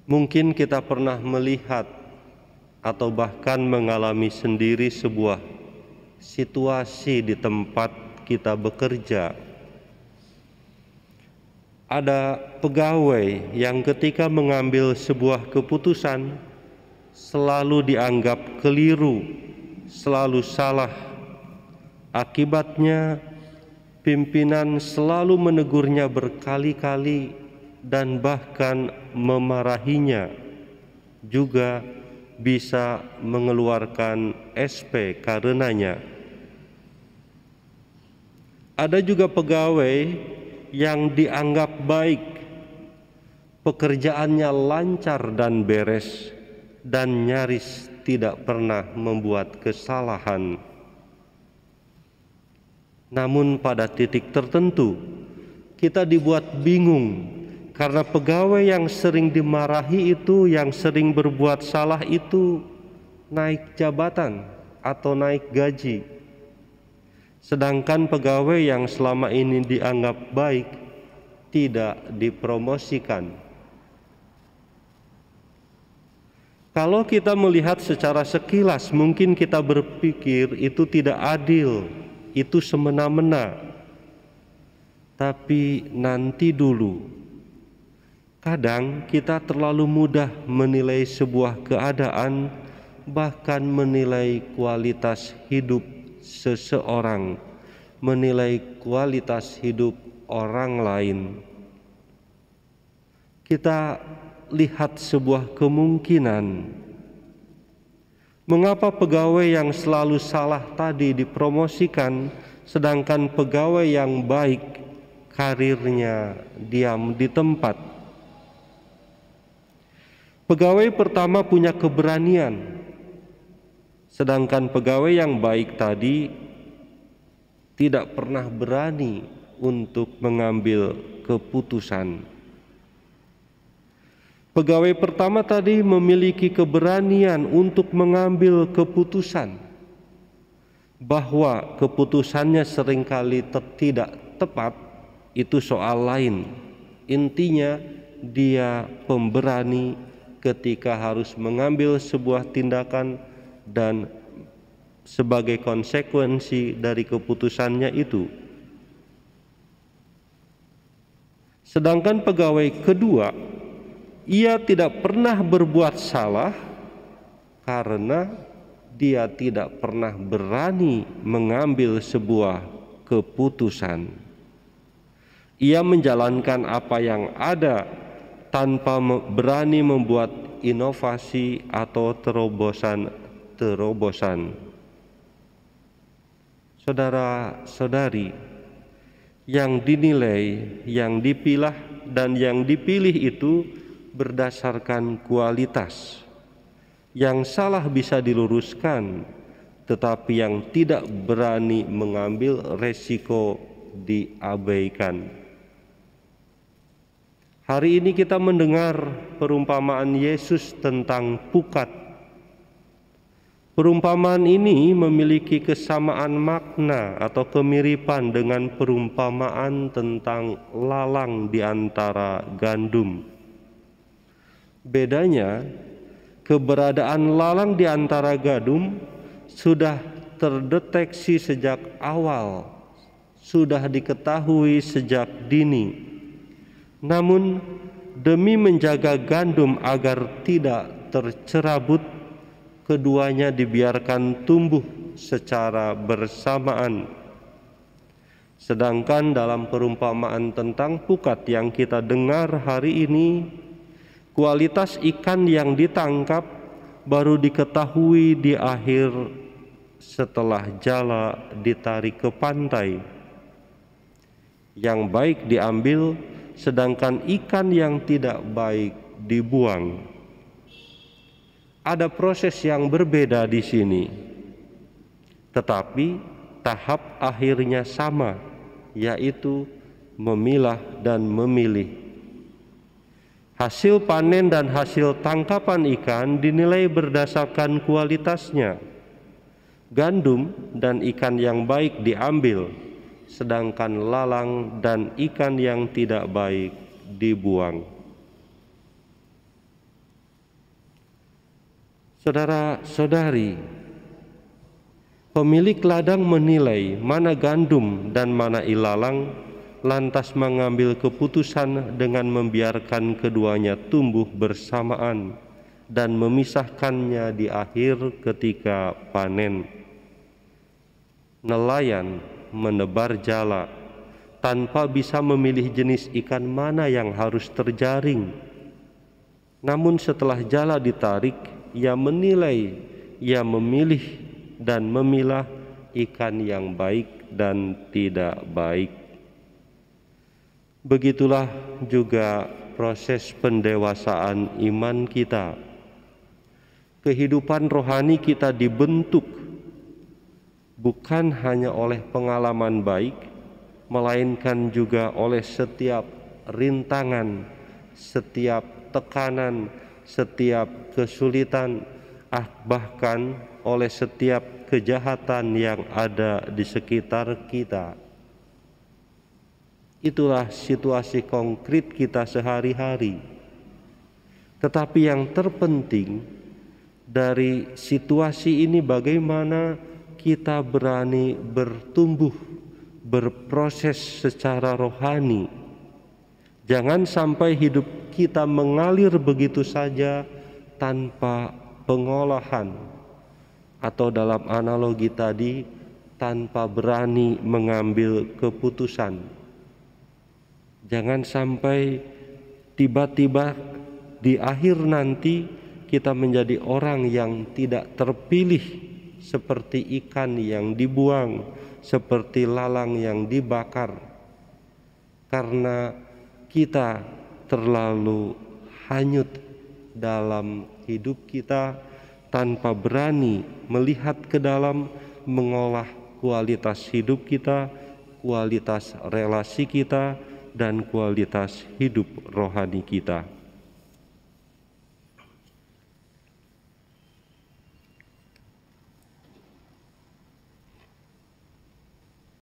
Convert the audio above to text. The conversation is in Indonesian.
Mungkin kita pernah melihat atau bahkan mengalami sendiri sebuah situasi di tempat kita bekerja. Ada pegawai yang ketika mengambil sebuah keputusan selalu dianggap keliru, selalu salah. Akibatnya pimpinan selalu menegurnya berkali-kali dan bahkan memarahinya, juga bisa mengeluarkan SP karenanya. Ada juga pegawai yang dianggap baik, pekerjaannya lancar dan beres, dan nyaris tidak pernah membuat kesalahan. Namun pada titik tertentu kita dibuat bingung karena pegawai yang sering dimarahi itu, yang sering berbuat salah itu naik jabatan atau naik gaji. Sedangkan pegawai yang selama ini dianggap baik tidak dipromosikan. Kalau kita melihat secara sekilas, mungkin kita berpikir itu tidak adil, itu semena-mena. Tapi nanti dulu, kadang kita terlalu mudah menilai sebuah keadaan, bahkan menilai kualitas hidup seseorang, menilai kualitas hidup orang lain. Kita lihat sebuah kemungkinan. Mengapa pegawai yang selalu salah tadi dipromosikan, sedangkan pegawai yang baik karirnya diam di tempat? Pegawai pertama punya keberanian, sedangkan pegawai yang baik tadi tidak pernah berani untuk mengambil keputusan. Pegawai pertama tadi memiliki keberanian untuk mengambil keputusan, bahwa keputusannya seringkali tidak tepat, itu soal lain. Intinya dia pemberani ketika harus mengambil sebuah tindakan dan sebagai konsekuensi dari keputusannya itu. Sedangkan pegawai kedua, ia tidak pernah berbuat salah karena dia tidak pernah berani mengambil sebuah keputusan. Ia menjalankan apa yang ada tanpa berani membuat inovasi atau terobosan. Saudara-saudari, yang dinilai, yang dipilah dan yang dipilih itu berdasarkan kualitas. Yang salah bisa diluruskan, tetapi yang tidak berani mengambil resiko diabaikan. Hari ini kita mendengar perumpamaan Yesus tentang pukat. Perumpamaan ini memiliki kesamaan makna atau kemiripan dengan perumpamaan tentang lalang di antara gandum. Bedanya, keberadaan lalang di antara gandum sudah terdeteksi sejak awal, sudah diketahui sejak dini. Namun, demi menjaga gandum agar tidak tercerabut, keduanya dibiarkan tumbuh secara bersamaan. Sedangkan dalam perumpamaan tentang pukat yang kita dengar hari ini, kualitas ikan yang ditangkap baru diketahui di akhir setelah jala ditarik ke pantai. Yang baik diambil, sedangkan ikan yang tidak baik dibuang. Ada proses yang berbeda di sini, tetapi tahap akhirnya sama, yaitu memilah dan memilih. Hasil panen dan hasil tangkapan ikan dinilai berdasarkan kualitasnya. Gandum dan ikan yang baik diambil, sedangkan lalang dan ikan yang tidak baik dibuang. Saudara-saudari, pemilik ladang menilai mana gandum dan mana ilalang, lantas mengambil keputusan dengan membiarkan keduanya tumbuh bersamaan dan memisahkannya di akhir ketika panen. Nelayan menebar jala tanpa bisa memilih jenis ikan mana yang harus terjaring. Namun setelah jala ditarik, ia menilai, ia memilih dan memilah ikan yang baik dan tidak baik. Begitulah juga proses pendewasaan iman kita. Kehidupan rohani kita dibentuk bukan hanya oleh pengalaman baik, melainkan juga oleh setiap rintangan, setiap tekanan, setiap kesulitan, bahkan oleh setiap kejahatan yang ada di sekitar kita. Itulah situasi konkret kita sehari-hari. Tetapi yang terpenting dari situasi ini bagaimana kita berani bertumbuh, berproses secara rohani. Jangan sampai hidup kita mengalir begitu saja tanpa pengolahan, atau dalam analogi tadi, tanpa berani mengambil keputusan. Jangan sampai tiba-tiba di akhir nanti kita menjadi orang yang tidak terpilih, seperti ikan yang dibuang, seperti lalang yang dibakar, karena kita terlalu hanyut dalam hidup kita tanpa berani melihat ke dalam, mengolah kualitas hidup kita, kualitas relasi kita, dan kualitas hidup rohani kita.